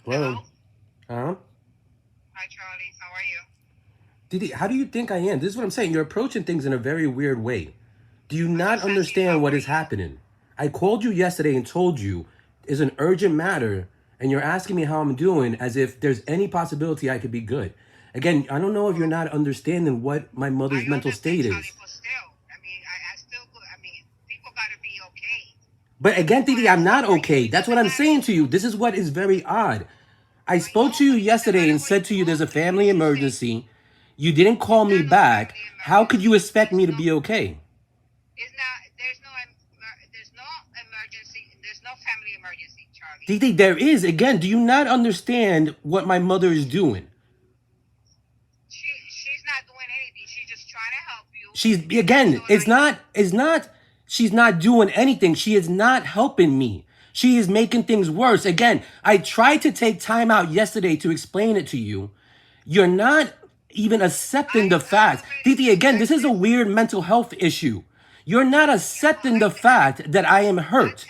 Hello? Hello? Hi, Charlie. How are you? Didi, how do you think I am? This is what I'm saying. You're approaching things in a very weird way. Do you I not just asked you, understand how what are is you? happening? I called you yesterday and told you it's an urgent matter, and you're asking me how I'm doing as if there's any possibility I could be good. Again, I don't know if you're Well, not understanding what my I mother's mental understand, state Charlie, is. but still, I still, people gotta be okay. But again, That's why Didi, I I'm asked, not how are you? okay. It That's what doesn't I'm matter. saying to you. This is what is very odd. I I spoke know, to you but it doesn't yesterday matter and what said you to you go there's a through. You family just say, emergency. You didn't call it's me not no back. family How could you emergency. expect me to be okay? There's no emergency. There's no family emergency, Charlie. Didi, there is. Again, do you not understand what my mother is doing? She's not doing anything. She's just trying to help you. She's And that's again, all I know. she's not doing anything. She is not helping me. She is making things worse. Again, I tried to take time out yesterday to explain it to you. You're not even accepting the I fact. already, Titi, again, this is a listen. weird mental health issue. You're not Yeah, well, accepting the fact that I am hurt.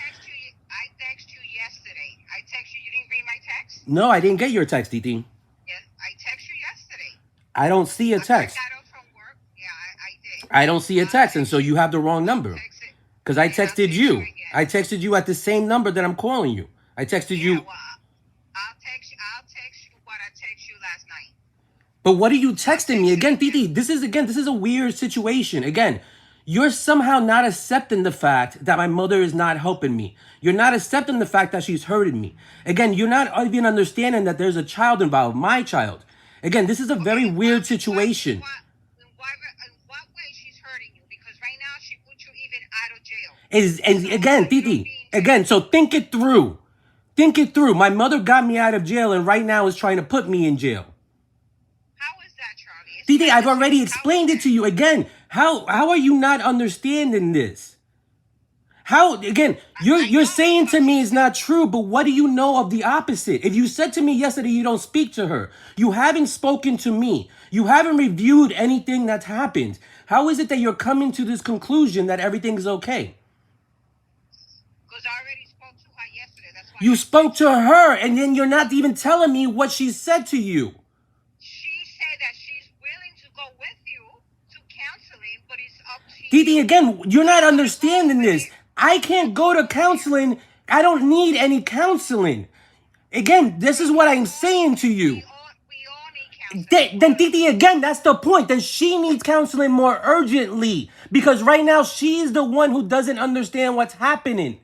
I text you yesterday. I text you. You didn't read my text? No, I didn't get your text, Titi. Yes, I text you yesterday. I don't see a After I text. got off from work, yeah, I did. I don't see a I'll text, and text so you. you have the wrong I'll number. text it. Because I Okay, I'll texted text you you. again. I texted you at the same number that I'm calling you. I texted Yeah, you. well, I'll text you. I'll text you what I text you last night. But what are you I'll texting me? text it Again, again. Titi, this is a weird situation. Again, you're somehow not accepting the fact that my mother is not helping me. You're not accepting the fact that she's hurting me. Again, you're not even understanding that there's a child involved, my child. Again, this is a Okay, very weird situation. in what way she's hurting you? Because right now she put you even out of jail. Is and So again, you don't Titi, be in again, jail. so think it through. Think it through. My mother got me out of jail and right now is trying to put me in jail. How is that, Charlie? Didi, Explain I've it to me. already How is explained it that? to you. Again, how are you not understanding this? How again, I you're know saying to because you me it's said not true, but what do you know of the opposite? If you said to me yesterday you don't speak to her, you haven't spoken to me, you haven't reviewed anything that's happened. How is it that you're coming to this conclusion that everything's okay? because I already spoke to her yesterday. That's why You I spoke text to you. her and then you're not even telling me what she said to you. She said that she's willing to go with you to counseling, but it's up to Didi, you. again, you're You not don't want to go understanding over this. there. I can't go to Go over there. counseling. I don't need any counseling. Again, this is what I'm saying to you. We all need counseling. Then Titi, again, that's the point. Then she needs counseling more urgently because right now she's the one who doesn't understand what's happening.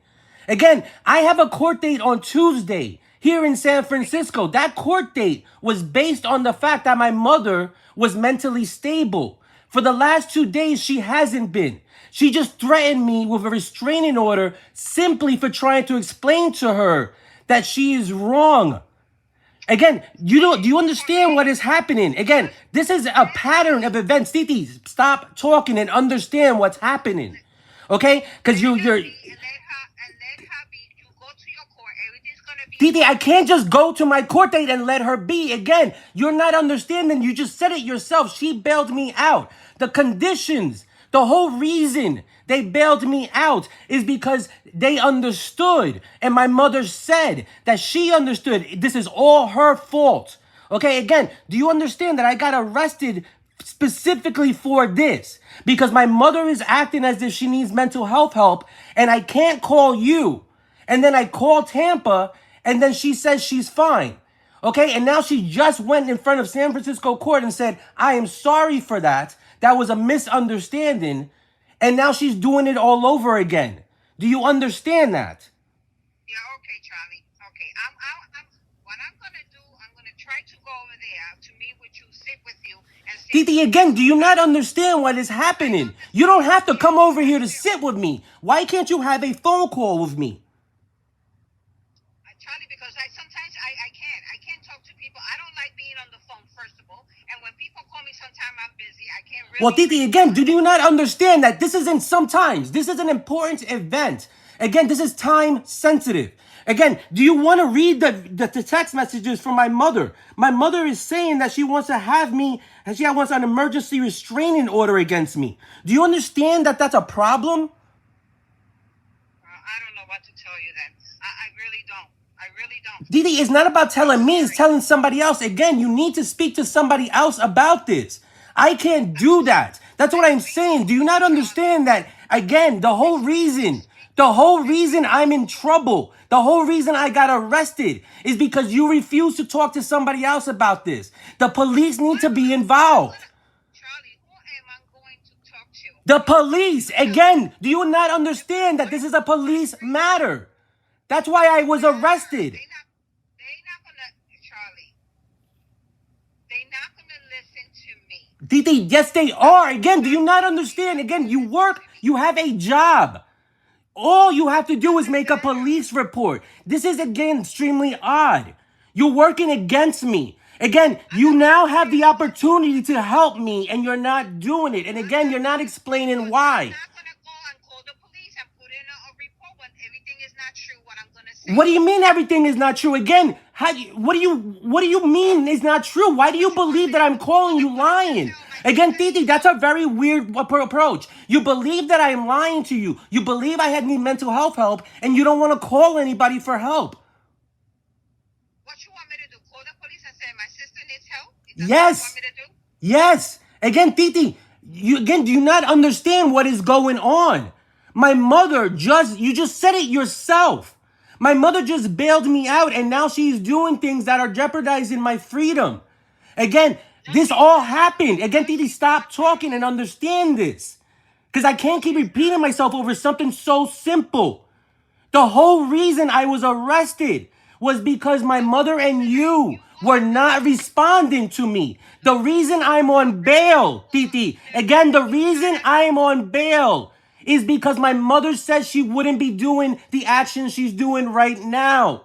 Again, I have a court date on Tuesday here in San Francisco. That court date was based on the fact that my mother was mentally stable. For the last 2 days, she hasn't been. She just threatened me with a restraining order simply for trying to explain to her that she is wrong. Again, do you understand what is happening? Again, this is a pattern of events. Titi, stop talking and understand what's happening. Okay? Because Let her you're be and let her be. You go to your court. Everything's gonna be Titi, I okay. can't just go to my court date and let her be. Again, you're not understanding. You just said it yourself. She bailed me out. The conditions, the whole reason they bailed me out is because they understood. And my mother said that she understood. This is all her fault. Okay, again, do you understand that I got arrested specifically for this? Because my mother is acting as if she needs mental health help, and I can't call you. And then I call Tampa, and then she says she's fine. Okay, and now she just went in front of San Francisco court and said, I am sorry for that. That was a misunderstanding. And now she's doing it all over again. Do you understand that? Yeah, okay, Charlie. Okay, what I'm gonna do. I'm gonna try to go over there to meet with you, sit with you, and see if we Titi, can get again, do some you not kind of. understand what is I happening? You don't understand. have to Yes, come over I here to do. sit with me. Why can't you have a phone call with me? Charlie, because I can't talk to people. I don't like being on the phone, first of all. And when people call me, sometimes I'm busy. I can't Well, really Titi, again, do respond. you not understand that this isn't sometimes? This is an important event. Again, this is time sensitive. Again, do you want to read the text messages from my mother? My mother is saying that she wants to have me, and she wants an emergency restraining order against me. Do you understand that that's a problem? I don't know what to tell you then. I really don't. I really don't. Didi, it's not about telling me, it's telling somebody else. Again, you need to speak to somebody else about this. I can't do that. That's what I'm saying. Do you not understand that? Again, the whole reason I'm in trouble, the whole reason I got arrested is because you refuse to talk to somebody else about this. The police need to be involved. Charlie, who am I going to talk to? The police, again, do you not understand that this is a police matter? That's why I was arrested. They're not gonna, Charlie. They're not gonna listen to me. Didi, yes, they are. Again, do you not understand? Again, you work, you have a job. All you have to do is make a police report. This is, again, extremely odd. You're working against me. Again, you now have the opportunity to help me, and you're not doing it. And again, you're not explaining why. I'm not gonna go and call the police and put in a report when everything is not true. What I'm gonna say. What do you mean everything is not true? Again, what do you mean is not true? Why do you believe that I'm calling you lying? Again, Titi, that's a very weird approach. You believe that I am lying to you. You believe I need mental health help, and you don't want to call anybody for help. What you want me to do? Call the police and say my sister needs help? Yes. What you want me to do? Yes. Again, Titi, do you not understand what is going on? My mother you just said it yourself. My mother just bailed me out, and now she's doing things that are jeopardizing my freedom. Again, this all happened. Again, Titi, stop talking and understand this. Because I can't keep repeating myself over something so simple. The whole reason I was arrested was because my mother and you were not responding to me. The reason I'm on bail, Titi, again, the reason I'm on bail is because my mother said she wouldn't be doing the actions she's doing right now.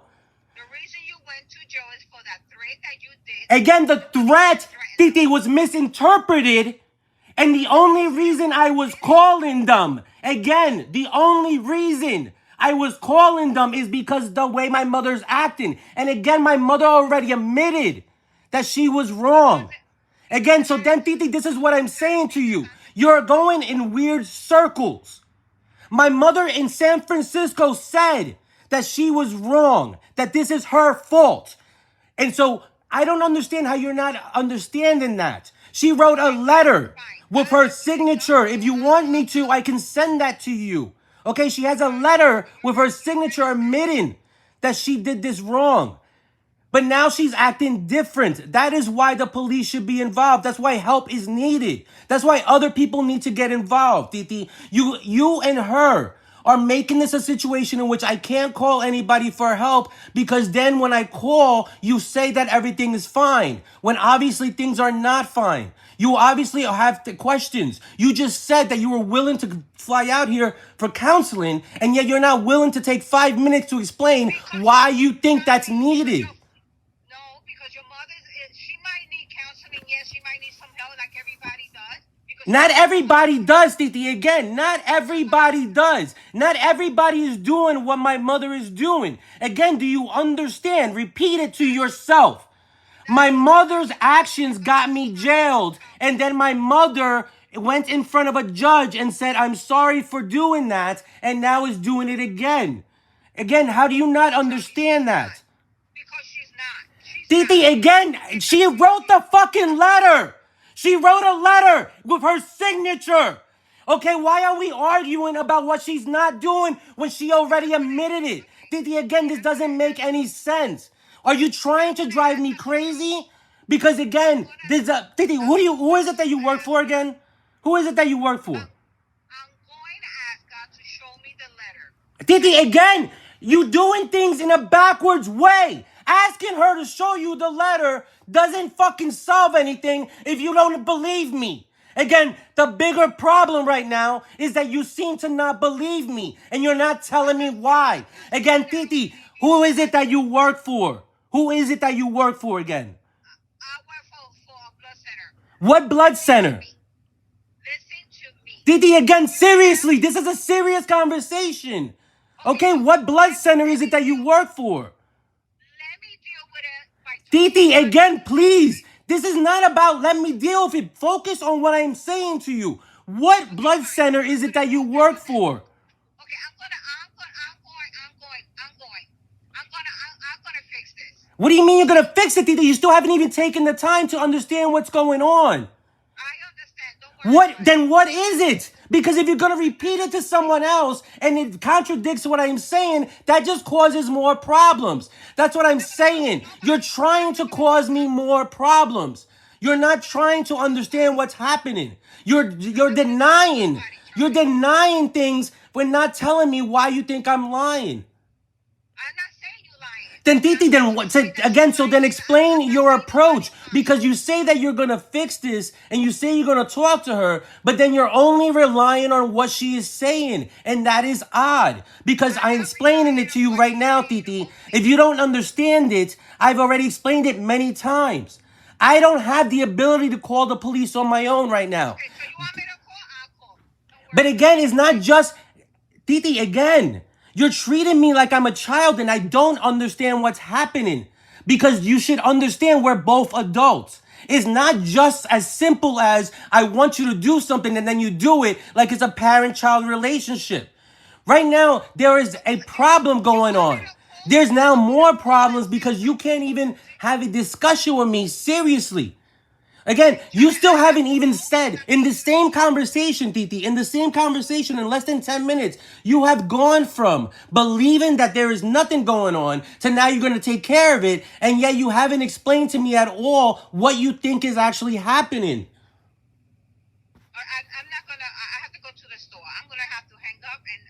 The reason you went to jail is for that threat that you did. Again, the threat, Titi, was misinterpreted, and the only reason I was calling them, again, the only reason I was calling them is because the way my mother's acting. And again, my mother already admitted that she was wrong. Again, so then, Titi, this is what I'm saying to you. You're going in weird circles. My mother in San Francisco said that she was wrong, that this is her fault. And so I don't understand how you're not understanding that. She wrote a letter with her signature. If you want me to, I can send that to you. Okay, she has a letter with her signature admitting that she did this wrong. But now she's acting different. That is why the police should be involved. That's why help is needed. That's why other people need to get involved, Titi. You and her are making this a situation in which I can't call anybody for help because then when I call, you say that everything is fine, when obviously things are not fine. You obviously have questions. You just said that you were willing to fly out here for counseling, and yet you're not willing to take 5 minutes to explain why you think that's needed. No, because your mother, she might need counseling. Yes, she might need some help like everybody does. Not everybody does, Titi. Again, not everybody does. Not everybody is doing what my mother is doing. Again, do you understand? Repeat it to yourself. My mother's actions got me jailed, and then my mother went in front of a judge and said, I'm sorry for doing that, and now is doing it again. Again, how do you not understand that? Because she's not. Titi, again, she wrote the fucking letter. She wrote a letter with her signature. Okay, why are we arguing about what she's not doing when she already admitted it? Titi, again, this doesn't make any sense. Are you trying to drive me crazy? Because again, Titi, who is it that you work for again? Who is it that you work for? I'm going to ask God to show me the letter. Titi, again, you doing things in a backwards way. Asking her to show you the letter doesn't fucking solve anything if you don't believe me. Again, the bigger problem right now is that you seem to not believe me, and you're not telling me why. Again, Titi, who is it that you work for? Who is it that you work for again? I work for a blood center. What blood center? Listen to me. Titi, again, seriously, this is a serious conversation. Okay, what blood center is it that you work for? Let me deal with it by Titi, again, please. This is not about let me deal with it. Focus on what I'm saying to you. What blood center is it that you work for? Okay, I'm going. What do you mean you're going to fix it, Tita? You still haven't even taken the time to understand what's going on. I understand. Don't worry. Then what is it? Because if you're going to repeat it to someone else and it contradicts what I'm saying, that just causes more problems. That's what I'm saying. You're trying to cause me more problems. You're not trying to understand what's happening. You're denying. You're denying things but not telling me why you think I'm lying. I'm not saying you're lying. Then Titi, then what? Again, so then explain your approach, because you say that you're gonna fix this and you say you're gonna talk to her, but then you're only relying on what she is saying, and that is odd. Because I'm explaining it to you right now, Titi. If you don't understand it, I've already explained it many times. I don't have the ability to call the police on my own right now. Okay, so you want me to call? I'll call. Don't worry. But again, it's not just Titi, again. You're treating me like I'm a child and I don't understand what's happening, because you should understand we're both adults. It's not just as simple as I want you to do something and then you do it like it's a parent-child relationship. Right now, there is a problem going on. There's now more problems because you can't even have a discussion with me seriously. Again, you still haven't even said in the same conversation, Titi, in the same conversation in less than 10 minutes, you have gone from believing that there is nothing going on to now you're going to take care of it. And yet you haven't explained to me at all what you think is actually happening. I'm not gonna. I have to go to the store. I'm gonna have to hang up and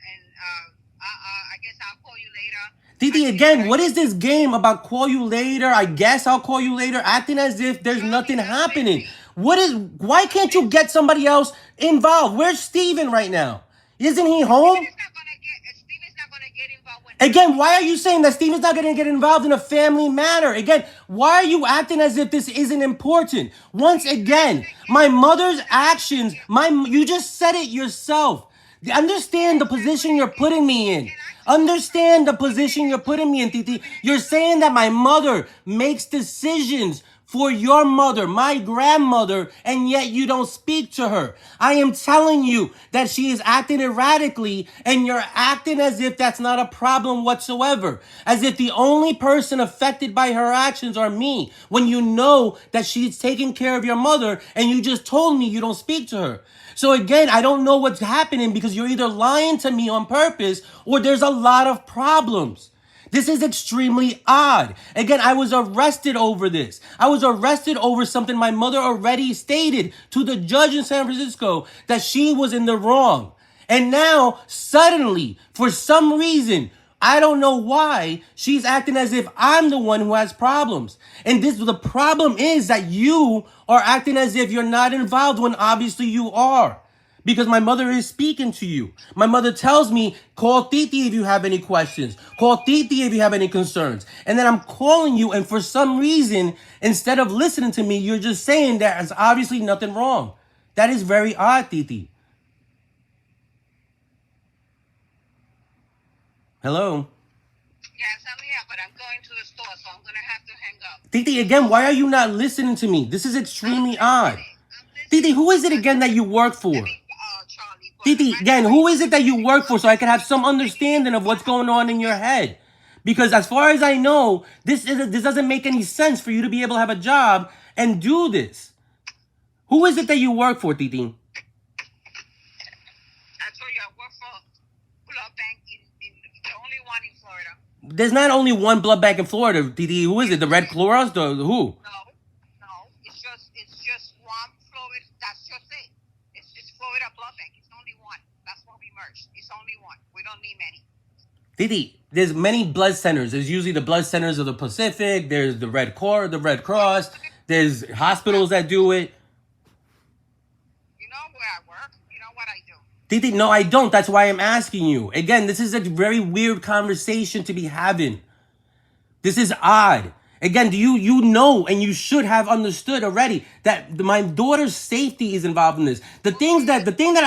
I guess I'll call you later. Titi, again, what is this game about call you later? I guess I'll call you later, acting as if there's nothing happening. Why can't you get somebody else involved? Where's Steven right now? Isn't he home? Steven's not gonna get involved with. Again, why are you saying that Steven's not going to get involved in a family matter? Again, why are you acting as if this isn't important? Once again, my mother's actions, you just said it yourself. Understand the position you're putting me in. Understand the position you're putting me in, Titi. You're saying that my mother makes decisions for your mother, my grandmother, and yet you don't speak to her. I am telling you that she is acting erratically, and you're acting as if that's not a problem whatsoever. As if the only person affected by her actions are me, when you know that she's taking care of your mother, and you just told me you don't speak to her. So again, I don't know what's happening, because you're either lying to me on purpose or there's a lot of problems. This is extremely odd. Again, I was arrested over this. I was arrested over something my mother already stated to the judge in San Francisco, that she was in the wrong. And now, suddenly, for some reason, I don't know why, she's acting as if I'm the one who has problems. And the problem is that you are acting as if you're not involved when obviously you are. Because my mother is speaking to you. My mother tells me, call Titi if you have any questions. Call Titi if you have any concerns. And then I'm calling you, and for some reason, instead of listening to me, you're just saying there's obviously nothing wrong. That is very odd, Titi. Hello? Yes, I'm here, but I'm going to the store, so I'm gonna have to hang up. Titi, again, why are you not listening to me? This is extremely odd. Titi, who is it again that you work for? Charlie. Titi, again, who is it that you work for, so I can have some understanding of what's going on in your head? Because as far as I know, this doesn't make any sense for you to be able to have a job and do this. Who is it that you work for, Titi? I told you I work for Blood Bank in the only one in Florida. There's not only one blood bank in Florida, Titi. Who is it? The Red Cross? The who? No. It's just one Florida. That's just it. It's Florida Blood Bank. It's only one. That's why we merged. It's only one. We don't need many. Titi, there's many blood centers. There's usually the blood centers of the Pacific. There's the Red Cross. There's hospitals that do it. You know where I work. You know what I do. Titi, no, I don't. That's why I'm asking you. Again, this is a very weird conversation to be having. This is odd. Again, you know, and you should have understood already that my daughter's safety is involved in this. The thing that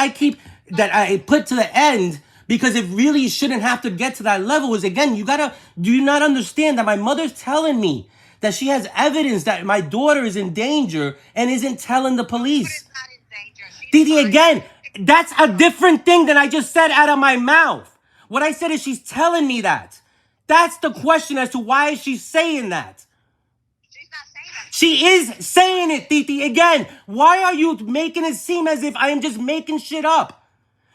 I put to the end, because it really shouldn't have to get to that level, is, again, do you not understand that my mother's telling me that she has evidence that my daughter is in danger and isn't telling the police? She's not in danger. Titi, again, that's a different thing than I just said out of my mouth. What I said is she's telling me that. That's the question as to why is she saying that. She is saying it, Titi. Again, why are you making it seem as if I am just making shit up?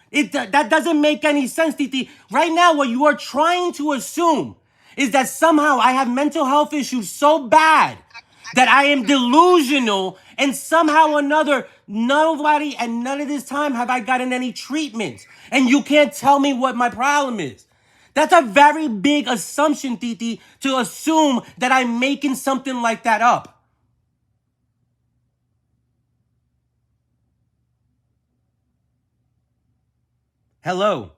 That doesn't make any sense, Titi. Right now, what you are trying to assume is that somehow I have mental health issues so bad that I am delusional, and somehow or another, nobody and none of this time have I gotten any treatment. And you can't tell me what my problem is. That's a very big assumption, Titi, to assume that I'm making something like that up. Hello.